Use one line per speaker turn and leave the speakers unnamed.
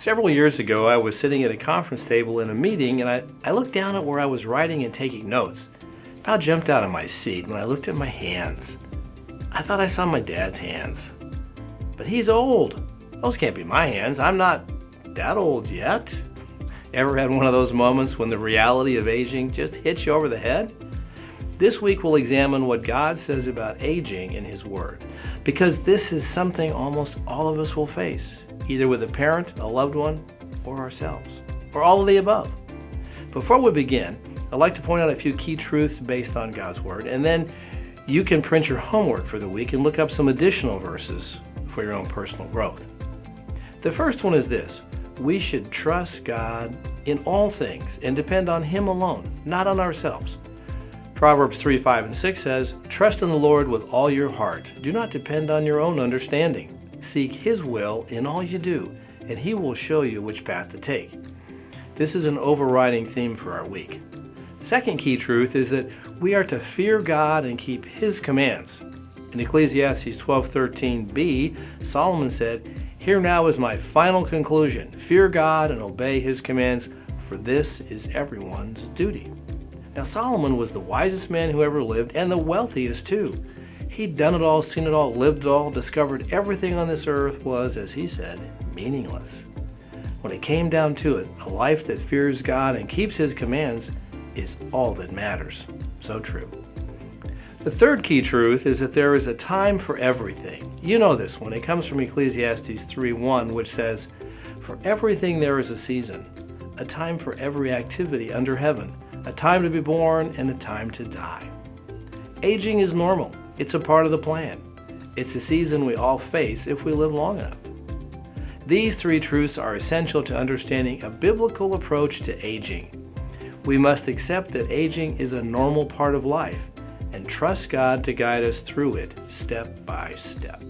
Several years ago, I was sitting at a conference table in a meeting, and I looked down at where I was writing and taking notes. I about jumped out of my seat when I looked at my hands. I thought I saw my dad's hands. But he's old. Those can't be my hands. I'm not that old yet. Ever had one of those moments when the reality of aging just hits you over the head? This week we'll examine what God says about aging in His Word, because this is something almost all of us will face, either with a parent, a loved one, or ourselves, or all of the above. Before we begin, I'd like to point out a few key truths based on God's Word, and then you can print your homework for the week and look up some additional verses for your own personal growth. The first one is this: we should trust God in all things and depend on Him alone, not on ourselves. Proverbs 3:5-6 says, "Trust in the Lord with all your heart. Do not depend on your own understanding. Seek His will in all you do, and He will show you which path to take." This is an overriding theme for our week. The second key truth is that we are to fear God and keep His commands. In Ecclesiastes 12:13b, Solomon said, "Here now is my final conclusion. Fear God and obey His commands, for this is everyone's duty." Now, Solomon was the wisest man who ever lived and the wealthiest too. He'd done it all, seen it all, lived it all, discovered everything on this earth was, as he said, meaningless. When it came down to it, a life that fears God and keeps His commands is all that matters. So true. The third key truth is that there is a time for everything. You know this one. It comes from Ecclesiastes 3:1, which says, "For everything there is a season, a time for every activity under heaven, a time to be born and a time to die." Aging is normal. It's a part of the plan. It's a season we all face if we live long enough. These three truths are essential to understanding a biblical approach to aging. We must accept that aging is a normal part of life and trust God to guide us through it step by step.